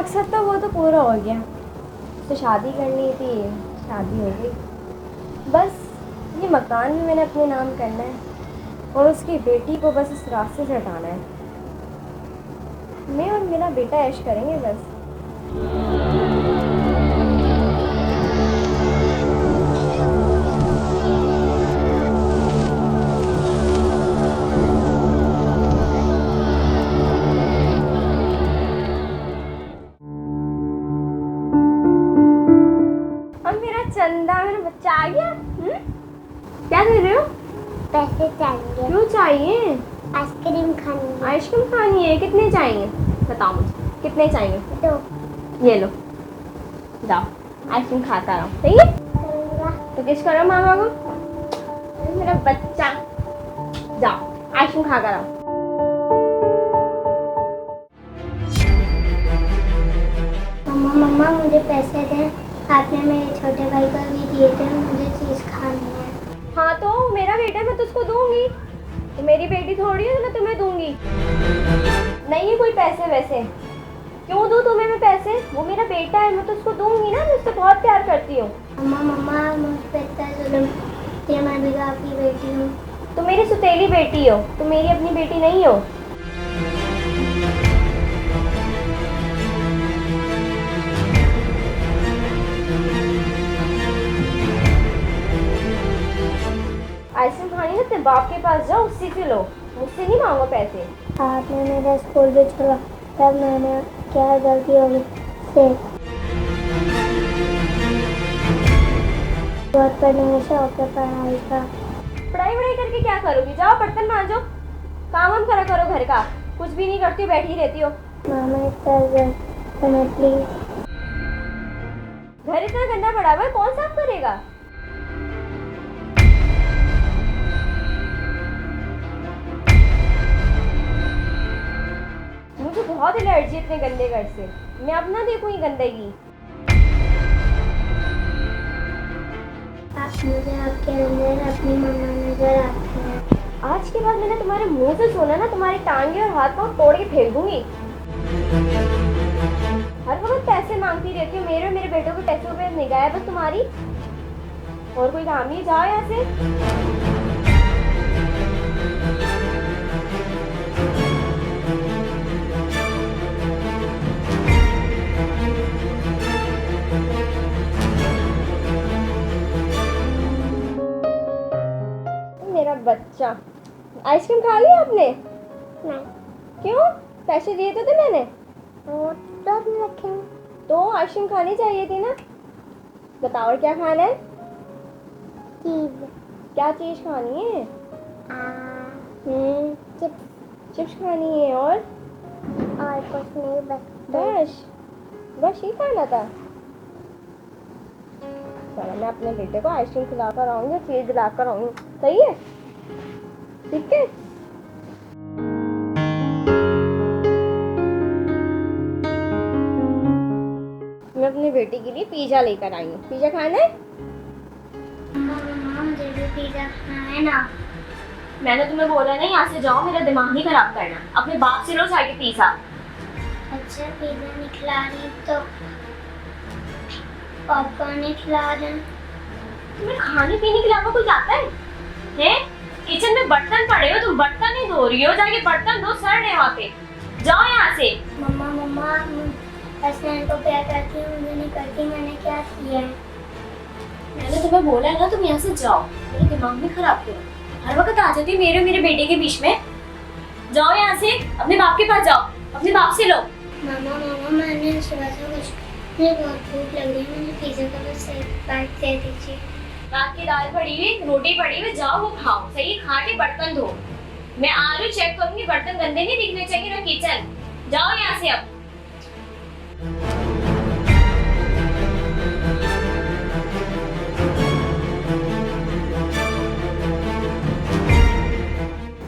मकसद था वो तो पूरा हो गया। तो शादी करनी थी, शादी हो गई। बस ये मकान भी मैंने अपने नाम करना है और उसकी बेटी को बस इस रास्ते से हटाना है। मैं और मेरा बेटा ऐश करेंगे बस। अब मेरा चंदा, मेरा बच्चा आ गया। क्या कर रहे हो? पैसे चाहिए। क्यों चाहिए? आइसक्रीम खानी है। आइसक्रीम खानी है? कितने चाहिए बताओ मुझे, कितने चाहिए? 2। ये लो, जाओ आइसक्रीम खाता रहो, सही है? तो किस करो मामा को, मेरा बच्चा, जाओ आइसक्रीम खा कर आओ। मम्मा मम्मा मुझे पैसे दे, आपने मेरे छोटे भाई को भी दिए थे, मुझे चीज़ खानी है। हाँ तो मेरा बेटा है, मैं तो उसको दूंगी। तो मेरी बेटी थोड़ी है मैं तुम्हें दूंगी। नहीं है कोई पैसे वैसे, क्यों दूं तुम्हें मैं पैसे? वो मेरा बेटा है, मैं तो उसको दूंगी ना, मैं उससे बहुत प्यार करती हूँ। मम्मा मम्मा मुझ पे इतना जुल्म, ये मैं भी आपकी बेटी हूँ। तुम मेरी सुतेली बेटी हो, तुम मेरी अपनी बेटी नहीं हो। आइसक्रीम खानी है तो बाप के पास जाओ, उसी से लो, मुझसे नहीं मांगो पैसे। आपने मेरा स्कूल भी छोड़ा, तब मैंने क्या गलती होगी से बहुत पढ़ने में शौक है पढ़ाई का। पढ़ाई वढ़ाई करके क्या करोगी? जाओ बर्तन मांजो, काम वाम करा करो घर का। कुछ भी नहीं करती हो, बैठी रहती हो। मामा इतना प्लीज। घर इतना गंदा पड़ा हुआ है, कौन साफ करेगा? मुझे बहुत एलर्जी इतने गंदे घर से, मैं अब ना देखूं ये गंदगी। आप मुझे आपके अंदर अपनी मम्मा नजर आती है। आज के बाद मैंने तुम्हारे मुंह से सुना ना, तुम्हारी टांगे और हाथ पांव तोड़ के फेंक दूंगी। हर वक्त पैसे मांगती रहती हो, मेरे और मेरे बेटों के पैसों पे निगाह है बस तुम्हारी, और कोई काम नहीं। जाओ यहाँ से। मेरा बच्चा, आइसक्रीम खा ली आपने? नहीं, क्यों? पैसे दिए तो मैंने। वो तो रखें। तो आइसक्रीम खानी चाहिए थी ना। बताओ और क्या खाना है? चीज। क्या चीज खानी है? चिप्स। चिप्स खानी है और कुछ नहीं, बस बस ही खाना था। चलो मैं अपने बेटे को आइसक्रीम खिलाकर आऊंगी, चीज दिलाकर आऊंगी, सही है? ठीक है। मैं अपने बेटे के लिए पिज्जा लेकर आई हूँ। पिज्जा खाना है? मम्मा मुझे भी पिज्जा खाना है ना। मैंने तुम्हें बोला नहीं यहाँ से जाओ, मेरा दिमाग नहीं खराब करना। अपने बाप से लो जाके पिज्जा। अच्छा पिज्जा नहीं खिला रही तो पॉपकॉर्न नहीं खिला रहे। तुम्हें खाने पीने के अलावा कुछ आता है? हैं? किचन में बर्तन पड़े हो, तुम बर्तन नहीं धो रही हो, जाके बर्तन धो, सड़ रहे वहाँ पे। जाओ यहाँ से। मम्मा मम्मा ऐसे को प्यार करती हूँ, मुझे नहीं करती, मैंने क्या किया है? मैंने तुम्हें बोला है ना, तुम यहाँ से जाओ, मेरा दिमाग भी खराब करो। हर वक्त आ जाती है मेरे और मेरे बेटे के बीच में। जाओ यहाँ से, अपने बाप के पास जाओ, अपने बाप से लो। मामा मामा मैंने सुबह से कुछ, मुझे बहुत भूख लग रही है, मुझे पिज्जा का बस एक बाइट दे दीजिए। रात की दाल पड़ी हुई, रोटी पड़ी हुई, जाओ वो खाओ, सही? खा के बर्तन धो। मैं आ रही हूँ, चेक करूंगी, बर्तन गंदे नहीं दिखने चाहिए ना किचन। जाओ यहाँ से अब।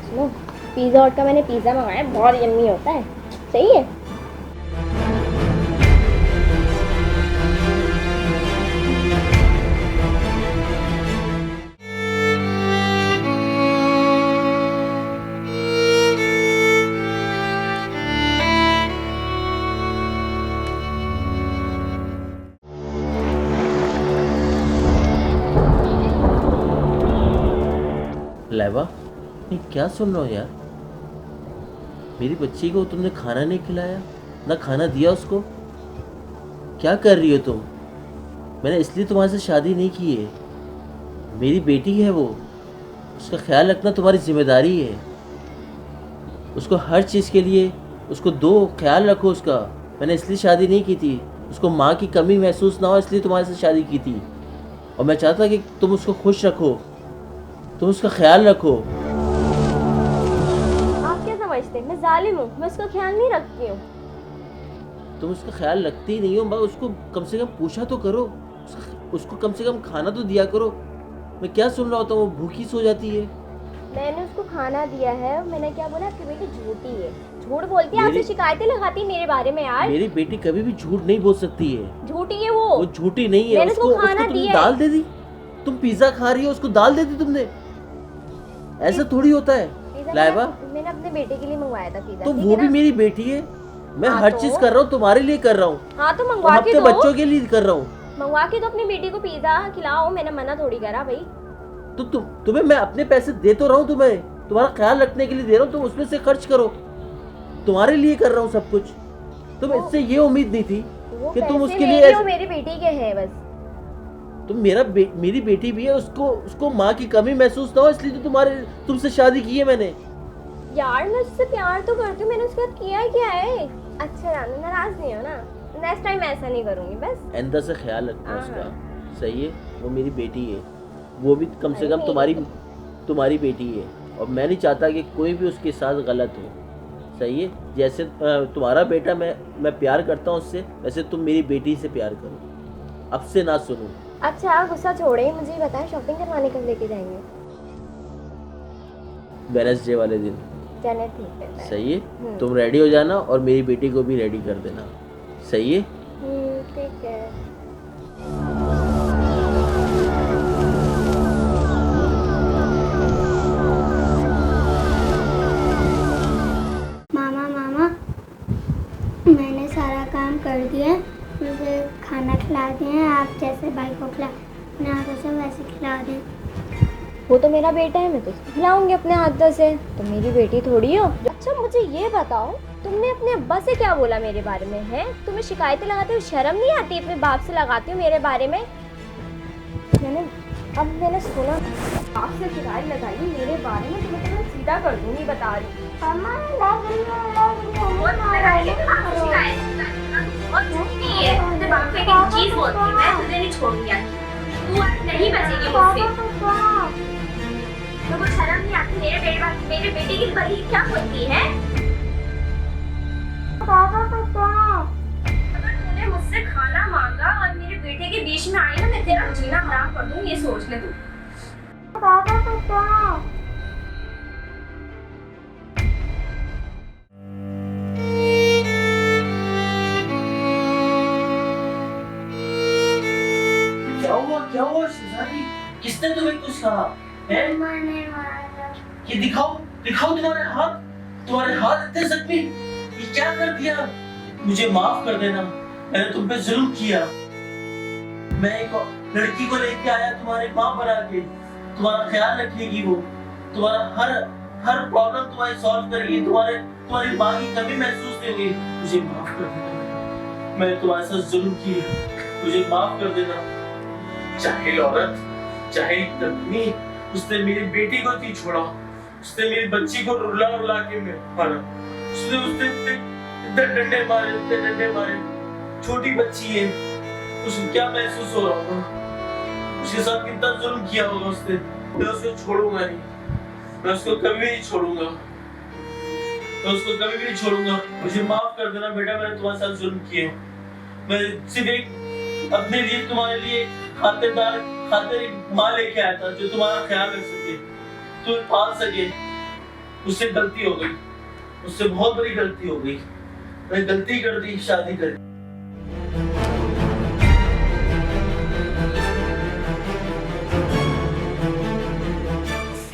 सुनो, पिज्जा हट का मैंने पिज्जा मंगाया, बहुत यम्मी होता है, सही है? नहीं, क्या सुन रहा हो यार? मेरी बच्ची को तुमने खाना नहीं खिलाया, ना खाना दिया उसको। क्या कर रही हो तुम? मैंने इसलिए तुम्हारे से शादी नहीं की है। मेरी बेटी है वो, उसका ख्याल रखना तुम्हारी जिम्मेदारी है। उसको हर चीज़ के लिए उसको दो, ख्याल रखो उसका। मैंने इसलिए शादी नहीं की थी, उसको माँ की कमी महसूस ना हो इसलिए तुम्हारे से शादी की थी। और मैं चाहता कि तुम उसको खुश रखो, तुम उसका ख्याल रखो। आप क्या समझते हैं मैं जालिम हूँ? मैं उसका ख्याल नहीं रखती हूँ। तुम उसका ख्याल रखती ही नहीं हो, मगर उसको कम से कम पूछा तो करो, उसको कम से कम खाना तो दिया करो। मैं क्या सुन रहा होता हूँ, वो भूखी सो जाती है। मैंने उसको खाना दिया है और मैंने क्या बोला, आपकी बेटी झूठी है, झूठ बोलती है, आपसे मेरी- शिकायतें लगाती है मेरे बारे में यार। मेरी बेटी कभी भी झूठ नहीं बोल सकती है। झूठी है वो। वो झूठी नहीं है। मैंने उसको खाना तुमने दिया है। दाल दे दी। तुम पिज्जा खा रही हो, उसको दाल दे दी तुमने। ऐसा थोड़ी होता है पिज़्ज़ा लाइबा। मैंने अपने बेटे के लिए मंगवाया था पिज़्ज़ा। तो ठीक वो है भी ना? मेरी बेटी है। मैं हाँ हर तो? चीज कर रहा हूँ, तुम्हारे लिए कर रहा हूँ, हाँ तो और मंगवा के अपने दो। बच्चों के लिए कर रहा हूँ। मंगवा के दो अपनी बेटी को पिज़्ज़ा खिलाओ, मैंने मना थोड़ी करा भाई। तो तुम्हें मैं अपने पैसे दे तो रहा हूँ, तुम्हारा ख्याल रखने के लिए दे रहा हूँ, तुम उसमें से खर्च करो। तुम्हारे लिए कर रहा हूँ सब कुछ। तुम इससे ये उम्मीद नहीं थी वो कि तुम पैसे उसके लिए मेरे और मेरी बेटी के हैं बस। तुम मेरी बेटी भी है, उसको माँ की कमी महसूस ना हो इसलिए तो तुमसे शादी की है मैंने। यार मैं उससे प्यार तो करती हूँ, मैंने उसके साथ किया ही क्या है। अच्छा रानू, नाराज नहीं हो ना? नेक्स्ट टाइम ऐसा नहीं करूंगी बस। अंदर से ख्याल रखना हाँ, उसका। हाँ। सही है, वो मेरी बेटी है, वो भी कम से अरे कम तुम्हारी बेटी है। और मैं नहीं चाहता कि कोई भी उसके साथ गलत हो। सही है, जैसे तुम्हारा बेटा मैं प्यार करता हूँ उससे, वैसे तुम मेरी बेटी से प्यार करो। अब से ना सुनो। अच्छा गुस्सा छोड़े, मुझे ये बताएं शॉपिंग करवाने कब लेके जाएंगे? वेडनेसडे वाले दिन। चले ठीक है। सही है, तुम रेडी हो जाना और मेरी बेटी को भी रेडी कर देना। सही है। ठीक है। मामा मामा, मैंने सारा काम कर दिया, मुझे खाना खिला दिए। आप जैसे भाई को खिला वैसे वैसे खिला दें। वो तो मेरा बेटा है, मैं तो उसको खिलाऊंगी अपने हाथों से। तो मेरी बेटी थोड़ी हो। अच्छा मुझे ये बताओ, तुमने अपने अब्बा से क्या बोला मेरे बारे में? है तुम्हें शिकायतें लगाते हो शर्म नहीं आती? अपने बाप से लगाती हो मेरे बारे में। मैंने सुना आपसे शिकायत लगाई मेरे बारे में, तो मैं सीधा कर दूंगी, बता रही हूँ। चीज बोलती है, मैं तुझे नहीं छोड़ूंगी आज। तू आज नहीं बचेगी मुझसे। तो कुछ शर्म नहीं आती मेरे बेटे की बड़ी क्या बोलती है? अगर तूने मुझसे खाना मांगा और मेरे बेटे के बीच में आई ना, मैं तेरा जीना हराम कर दूं, ये सोच ले तू। क्या हुआ शिजानी? किसने तुम्हें कुछ कहा है? मैंने मारा। ये दिखाओ तुम्हारे हाथ इतने जख्मी। ये क्या कर दिया? मुझे माफ कर देना, मैंने तुम पे जुल्म किया। मैं एक लड़की को लेके आया तुम्हारी माँ बना के, तुम्हारा ख्याल रखेगी वो, तुम्हारा हर प्रॉब्लम तुम्हारी सॉल्व करेगी, तुम्हारी माँ की कमी महसूस नहीं होगी। मुझे माफ कर देना, मैंने तुम्हारे साथ जुल्म किया, मुझे माफ कर देना। जाहिल औरत, जाहिल तकनी, उसने मेरी बेटी को नहीं छोड़ा, उसने मेरी बच्ची को रुला के मारा, उसने इतने डंडे मारे। छोटी बच्ची है, उसको क्या महसूस हो रहा होगा? उसके साथ कितना जुल्म किया होगा उसने। मैं उसको छोड़ूंगा नहीं, मैं उसको कभी भी नहीं छोड़ूंगा। मुझे माफ कर देना बेटा, मैंने तुम्हारे साथ जुल्म किया। मैं सिर्फ एक अपने लिए, तुम्हारे लिए खातिर एक माँ लेके आया था जो तुम्हारा ख्याल रख सके, तुम्हें पाल सके। उससे गलती हो गई, उससे बहुत बड़ी गलती हो गई। मैं गलती कर दी शादी करके।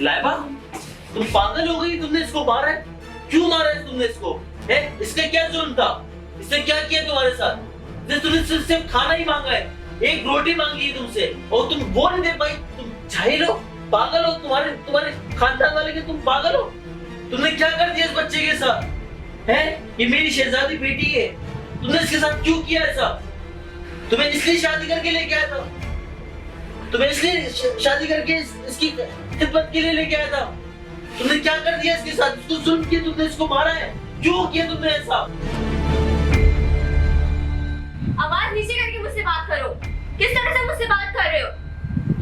लाइबा, तुम पागल हो गई? तुमने इसको मारा है? क्यों मारा है तुमने इसको? है इसका क्या जुर्म था? इसने क्या किया तुम्हारे साथ? तुमने सिर्फ खाना ही मांगा है, एक रोटी मांगी है तुमसे और तुम वो नहीं दे पाई। तुम जाहिल हो, पागल हो? तुम्हारे तुम्हारे खानदान वाले के तुम पागल हो? तुमने क्या कर दिया इस बच्चे के साथ? है ये मेरी शहजादी बेटी है, तुमने इसके साथ क्यों किया ऐसा? तुम्हें इसलिए शादी करके लेके आया था, तुम्हें इसलिए शादी करके इसकी खिदमत के लिए लेके आया था। तुमने क्या कर दिया इसके साथ? इसको जुल्म किया तुमने, इसको मारा है, क्यों किया तुमने ऐसा? आवाज नीचे करके मुझसे बात करो। किस तरह से मुझसे बात कर रहे हो?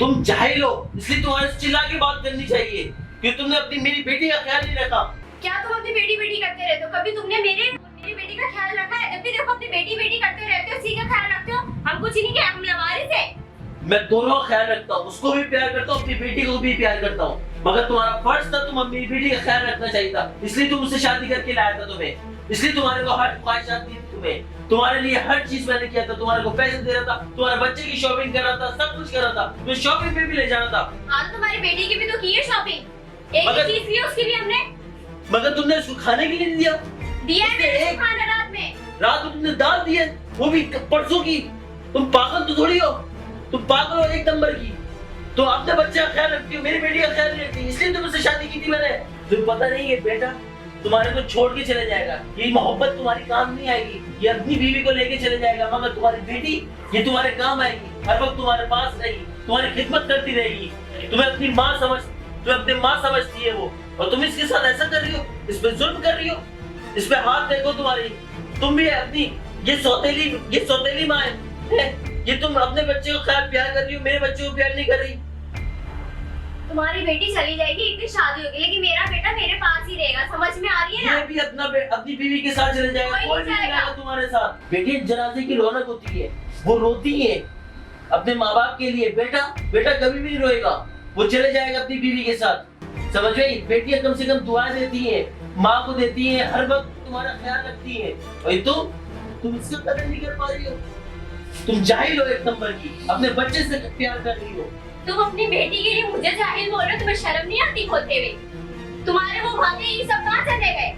तुम जाहिल हो, इसलिए तुम्हारे से चिल्ला के बात करनी चाहिए, क्योंकि तुमने अपनी मेरी बेटी का ख्याल नहीं रखा। क्या तुम अपनी बेटी बेटी करते रहते हो? कभी तुमने मेरी बेटी का ख्याल रखा है? जब भी देखो अपनी बेटी बेटी करते रहते हो, उसी का ख्याल रखते हो। हमको चीनी के हम लवारिस है। मैं दोनों का ख्याल रखता हूँ, उसको भी प्यार करता हूँ, अपनी बेटी को भी प्यार करता हूँ, मगर तुम्हारा फर्ज था, तुम अपनी बेटी का ख्याल रखना चाहिए था, इसलिए तुम उससे शादी करके लाया था तुम्हें, इसलिए तुम्हारे को हर ख्वाहिशात दी थी तुम्हें, तुम्हारे लिए हर चीज मैंने किया था, तुम्हारे को पैसे दे रहा था, तुम्हारे बच्चे की शॉपिंग कर रहा था, सब कुछ कर रहा था, तुम्हें शॉपिंग पे भी ले जाना था। हाँ तो तुम्हारी बेटी की भी तो की है शॉपिंग। एक ही चीज की है, उसकी भी हमने मगर तुमने उसको खाने के लिए नहीं दिया। दिया है। उसने मैंने एक- खाना रात में तुमने दाल दी है, वो भी परसों की। तुम पागल तो थोड़ी हो, तुम पागल हो एक नंबर की। तुम अपने बच्चे का ख्याल रखती हो, मेरी बेटी का ख्याल नहीं रखती, इसलिए तुमसे शादी की थी मैंने। तुम्हें पता नहीं है बेटा, तुम्हारे को छोड़ के चले जाएगा, ये मोहब्बत तुम्हारी काम नहीं आएगी, ये अपनी बीवी को लेके चले जाएगा, मगर तुम्हारी बेटी ये तुम्हारे काम आएगी, हर वक्त तुम्हारे पास रहेगी, तुम्हारी खिदमत करती रहेगी, तुम्हें अपनी माँ अपनी माँ समझती है वो, और तुम इसके साथ ऐसा कर रही हो, इस पे जुल्म कर रही हो, इस पे हाथ देखो तुम्हारी, तुम भी अपनी ये सौतेली माँ है, ये तुम अपने बच्चे को ख्याल प्यार कर रही हो, मेरे बच्चे को प्यार नहीं कर रही। तुम्हारी बेटी चली जाएगी, एक दिन शादी होगी, लेकिन मेरा बेटा मेरे पास ही रहेगा। समझ में आ रही है ना? ये भी अपनी बीवी के साथ चले जाएगा, कोई कोई नहीं भी नहीं जाएगा। जाएगा तुम्हारे साथ। बेटी जनाजे की रौनक होती है, वो रोती है अपने माँ बाप के लिए, बेटा कभी भी नहीं रोएगा, वो चले जाएगा अपनी बीवी के साथ। समझ गई? बेटियां कम से कम दुआएं देती है, माँ को देती है, हर वक्त तुम्हारा ख्याल रखती है, और तुम इसका कदर नहीं कर पा रही हो। तुम जाहिल हो एक नंबर की, अपने बच्चे से प्यार कर रही हो। तुम अपनी बेटी के लिए मुझे जाहिल बोल रहे हो? तुम्हें शर्म नहीं आती बोलते हुए? तुम्हारे वो भाते ये सब कहाँ चले गए?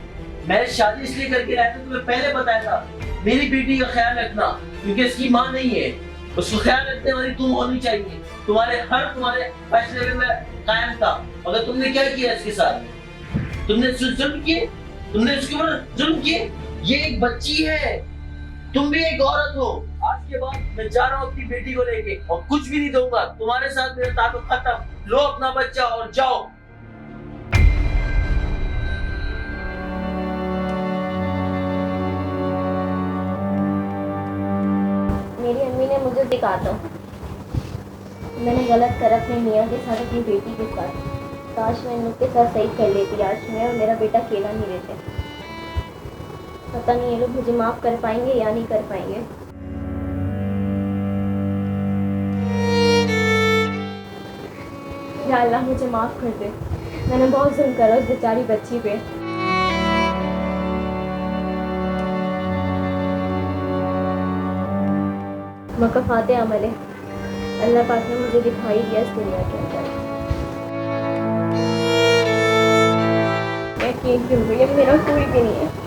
मैंने शादी इसलिए करके लाया था, तुम्हें पहले बताया था, मेरी बेटी का ख्याल रखना, क्योंकि इसकी माँ नहीं है, उसको ख्याल रखने वाली तुम होनी चाहिए, तुम्हारे फैसले में मैं कायम था, मगर तुमने क्या किया इसके साथ? तुमने जुल्म किए, तुमने उसके ऊपर जुल्म किए। ये एक बच्ची है, तुम भी एक औरत हो। आज के बाद मैं जा रहा हूँ अपनी बेटी को लेके, और कुछ भी नहीं दूंगा तुम्हारे साथ, मेरा ताल्लुक खत्म। लो अपना बच्चा और जाओ। मेरी अम्मी ने मुझे सिखा दो, मैंने गलत कर अपने मियाँ के साथ, अपनी बेटी के साथ। काश मैं इन लोग के साथ सही कर लेती, आज मैं और मेरा बेटा अकेला नहीं रहते। पता नहीं ये लोग मुझे माफ़ कर पाएंगे या नहीं कर पाएंगे। या अल्लाह मुझे माफ़ कर दे, मैंने बहुत जुल्म करा उस बेचारी बच्ची पे। मकफ़ाते अमल है, अल्लाह पाक ने मुझे दिखाई दिया इस दुनिया के अंदर। यकीन क्यों, ये मेरा कोई भी नहीं है।